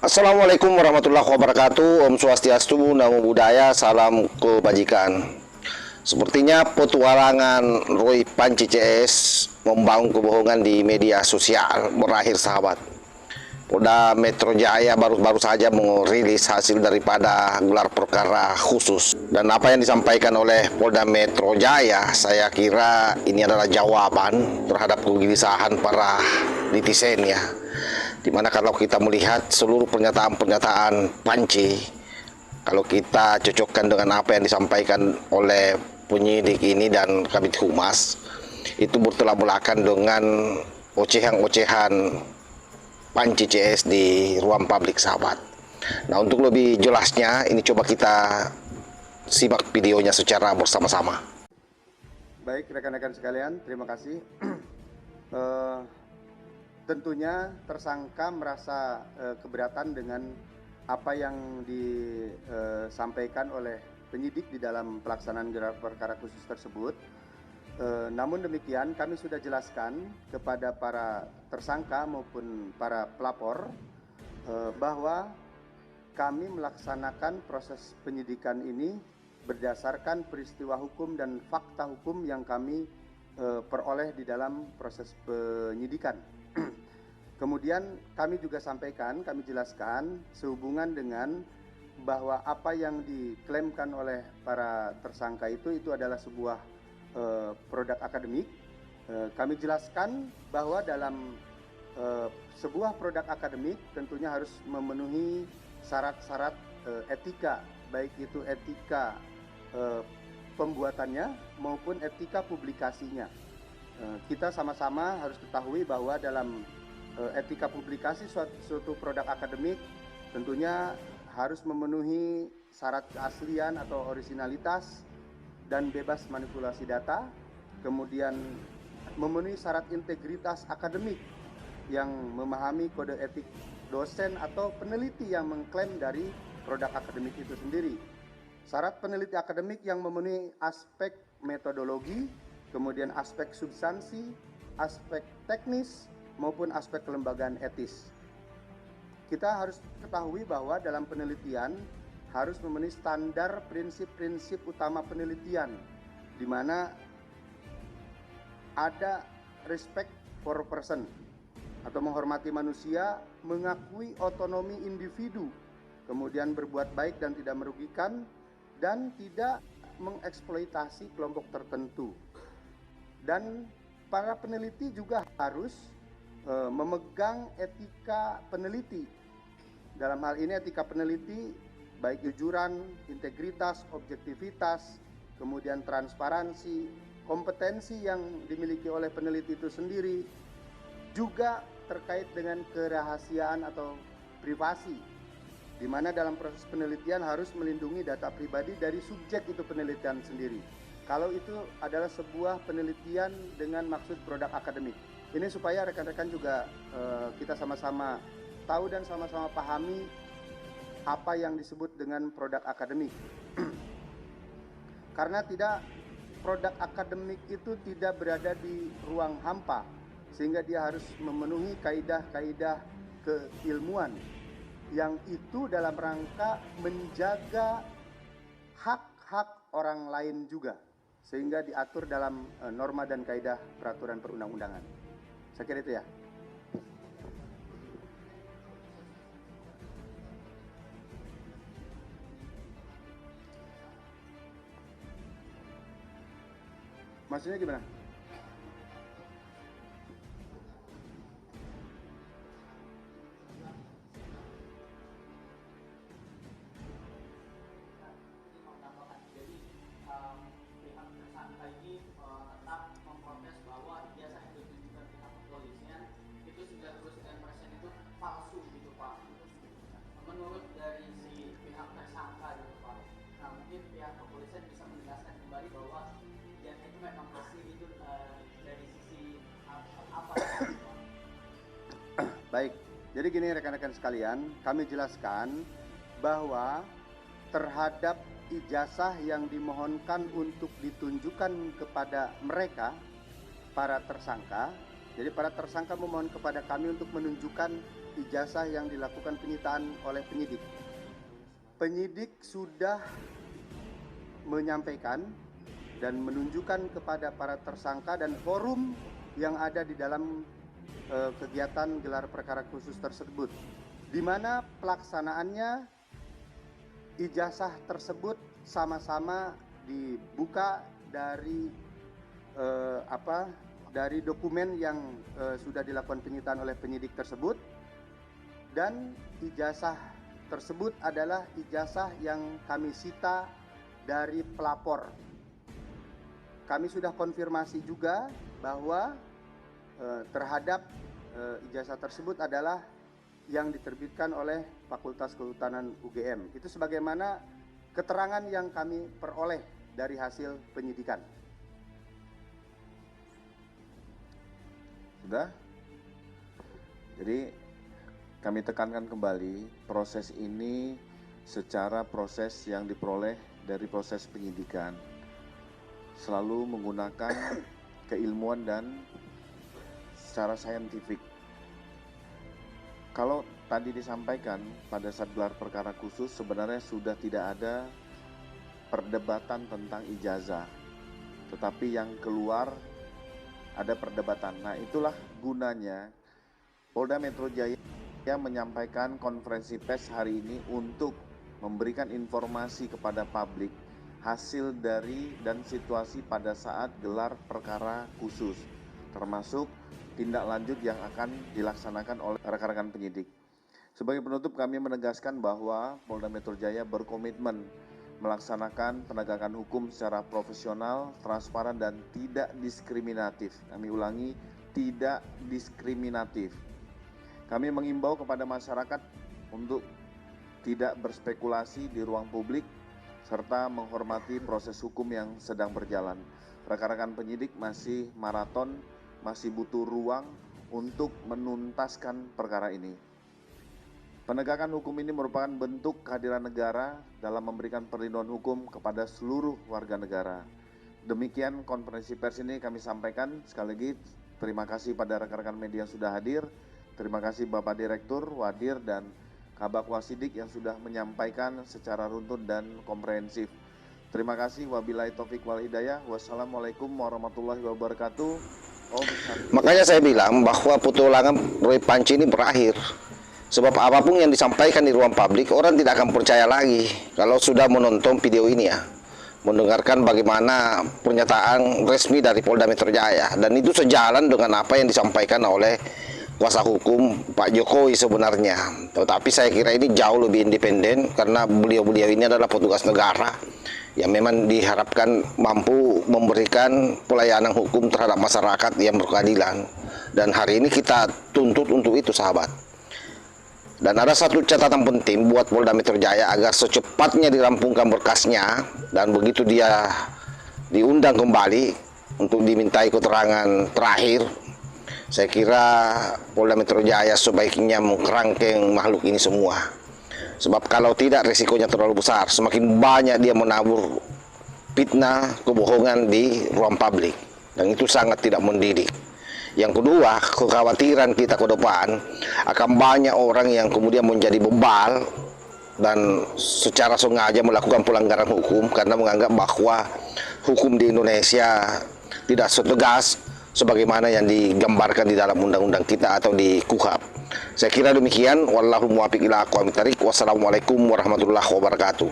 Assalamualaikum warahmatullahi wabarakatuh. Om Swastiastu, Namo Buddhaya, salam kebajikan. Sepertinya petualangan Roy Panci CS membangun kebohongan di media sosial berakhir, sahabat. Polda Metro Jaya baru saja merilis hasil daripada gelar perkara khusus. Dan apa yang disampaikan oleh Polda Metro Jaya, saya kira ini adalah jawaban terhadap kegelisahan para netizen ya. Dimana kalau kita melihat seluruh pernyataan-pernyataan Panci, kalau kita cocokkan dengan apa yang disampaikan oleh penyidik ini dan Kabid Humas, itu bertolak belakang dengan ocehan-ocehan Panci CS di ruang publik, sahabat. Nah, untuk lebih jelasnya, ini coba kita simak videonya secara bersama-sama. Baik, rekan-rekan sekalian, terima kasih. Tentunya tersangka merasa keberatan dengan apa yang disampaikan oleh penyidik di dalam pelaksanaan gelar perkara khusus tersebut. Namun demikian, kami sudah jelaskan kepada para tersangka maupun para pelapor bahwa kami melaksanakan proses penyidikan ini berdasarkan peristiwa hukum dan fakta hukum yang kami peroleh di dalam proses penyidikan. Kemudian kami juga sampaikan, kami jelaskan sehubungan dengan bahwa apa yang diklaimkan oleh para tersangka itu adalah sebuah produk akademik. Kami jelaskan bahwa dalam sebuah produk akademik tentunya harus memenuhi syarat-syarat etika, baik itu etika pembuatannya maupun etika publikasinya. Kita sama-sama harus ketahui bahwa dalam etika publikasi suatu produk akademik tentunya harus memenuhi syarat keaslian atau orisinalitas dan bebas manipulasi data, kemudian memenuhi syarat integritas akademik yang memahami kode etik dosen atau peneliti yang mengklaim dari produk akademik itu sendiri. Syarat peneliti akademik yang memenuhi aspek metodologi, kemudian aspek substansi, aspek teknis, maupun aspek kelembagaan etis. Kita harus ketahui bahwa dalam penelitian harus memenuhi standar prinsip-prinsip utama penelitian, di mana ada respect for person atau menghormati manusia, mengakui otonomi individu, kemudian berbuat baik dan tidak merugikan, dan tidak mengeksploitasi kelompok tertentu. Dan para peneliti juga harus memegang etika peneliti. Dalam hal ini etika peneliti baik kejujuran, integritas, objektivitas, kemudian transparansi, kompetensi yang dimiliki oleh peneliti itu sendiri, juga terkait dengan kerahasiaan atau privasi, di mana dalam proses penelitian harus melindungi data pribadi dari subjek itu penelitian sendiri. Kalau itu adalah sebuah penelitian dengan maksud produk akademik. Ini supaya rekan-rekan juga kita sama-sama tahu dan sama-sama pahami apa yang disebut dengan produk akademik. Karena produk akademik itu tidak berada di ruang hampa, sehingga dia harus memenuhi kaidah-kaidah keilmuan yang itu dalam rangka menjaga hak-hak orang lain juga, sehingga diatur dalam norma dan kaidah peraturan perundang-undangan. Saya kira itu ya. Maksudnya gimana? Menurut dari si pihak tersangka gitu Pak. Nah mungkin pihak kepolisian bisa menjelaskan kembali bahwa yang itu memang pasti itu dari sisi apa gitu Pak. Baik, jadi gini rekan-rekan sekalian, kami jelaskan bahwa terhadap ijazah yang dimohonkan untuk ditunjukkan kepada mereka, para tersangka, jadi para tersangka memohon kepada kami untuk menunjukkan ijazah yang dilakukan penyitaan oleh penyidik. Penyidik sudah menyampaikan dan menunjukkan kepada para tersangka dan forum yang ada di dalam kegiatan gelar perkara khusus tersebut, di mana pelaksanaannya ijazah tersebut sama-sama dibuka dari dari dokumen yang sudah dilakukan penyitaan oleh penyidik tersebut, dan ijazah tersebut adalah ijazah yang kami sita dari pelapor. Kami sudah konfirmasi juga bahwa terhadap ijazah tersebut adalah yang diterbitkan oleh Fakultas Kehutanan UGM. Itu sebagaimana keterangan yang kami peroleh dari hasil penyidikan. Sudah? Jadi kami tekankan kembali, proses ini secara proses yang diperoleh dari proses penyidikan selalu menggunakan keilmuan dan secara saintifik. Kalau tadi disampaikan pada saat gelar perkara khusus sebenarnya sudah tidak ada perdebatan tentang ijazah, tetapi yang keluar ada perdebatan. Nah, itulah gunanya Polda Metro Jaya menyampaikan konferensi pers hari ini untuk memberikan informasi kepada publik hasil dari dan situasi pada saat gelar perkara khusus, termasuk tindak lanjut yang akan dilaksanakan oleh rekan-rekan penyidik. Sebagai penutup, kami menegaskan bahwa Polda Metro Jaya berkomitmen melaksanakan penegakan hukum secara profesional, transparan, dan tidak diskriminatif. Kami ulangi, tidak diskriminatif. Kami mengimbau kepada masyarakat untuk tidak berspekulasi di ruang publik, serta menghormati proses hukum yang sedang berjalan. Rekan-rekan penyidik masih maraton, masih butuh ruang untuk menuntaskan perkara ini. Penegakan hukum ini merupakan bentuk kehadiran negara dalam memberikan perlindungan hukum kepada seluruh warga negara. Demikian konferensi pers ini kami sampaikan. Sekali lagi terima kasih pada rekan-rekan media yang sudah hadir. Terima kasih Bapak Direktur, Wadir, dan Kabak Wasidik yang sudah menyampaikan secara runtun dan komprehensif. Terima kasih. Wabillahi taufik wal hidayah. Wassalamualaikum warahmatullahi wabarakatuh. Makanya saya bilang bahwa petualangan Roy Panci ini berakhir. Sebab apapun yang disampaikan di ruang publik, orang tidak akan percaya lagi kalau sudah menonton video ini ya. Mendengarkan bagaimana pernyataan resmi dari Polda Metro Jaya. Dan itu sejalan dengan apa yang disampaikan oleh kuasa hukum Pak Jokowi sebenarnya. Tetapi saya kira ini jauh lebih independen karena beliau-beliau ini adalah petugas negara yang memang diharapkan mampu memberikan pelayanan hukum terhadap masyarakat yang berkeadilan. Dan hari ini kita tuntut untuk itu, sahabat. Dan ada satu catatan penting buat Polda Metro Jaya agar secepatnya dirampungkan berkasnya dan begitu dia diundang kembali untuk dimintai keterangan terakhir. Saya kira Polda Metro Jaya sebaiknya mengkerangkeng makhluk ini semua. Sebab kalau tidak risikonya terlalu besar, semakin banyak dia menabur fitnah, kebohongan di ruang publik. Dan itu sangat tidak mendidik. Yang kedua, kekhawatiran kita ke depan akan banyak orang yang kemudian menjadi bebal dan secara sengaja melakukan pelanggaran hukum karena menganggap bahwa hukum di Indonesia tidak setegas sebagaimana yang digambarkan di dalam undang-undang kita atau di KUHP. Saya kira demikian. Wallahu muwaffiq ila aqwamit thariq. Wassalamualaikum warahmatullahi wabarakatuh.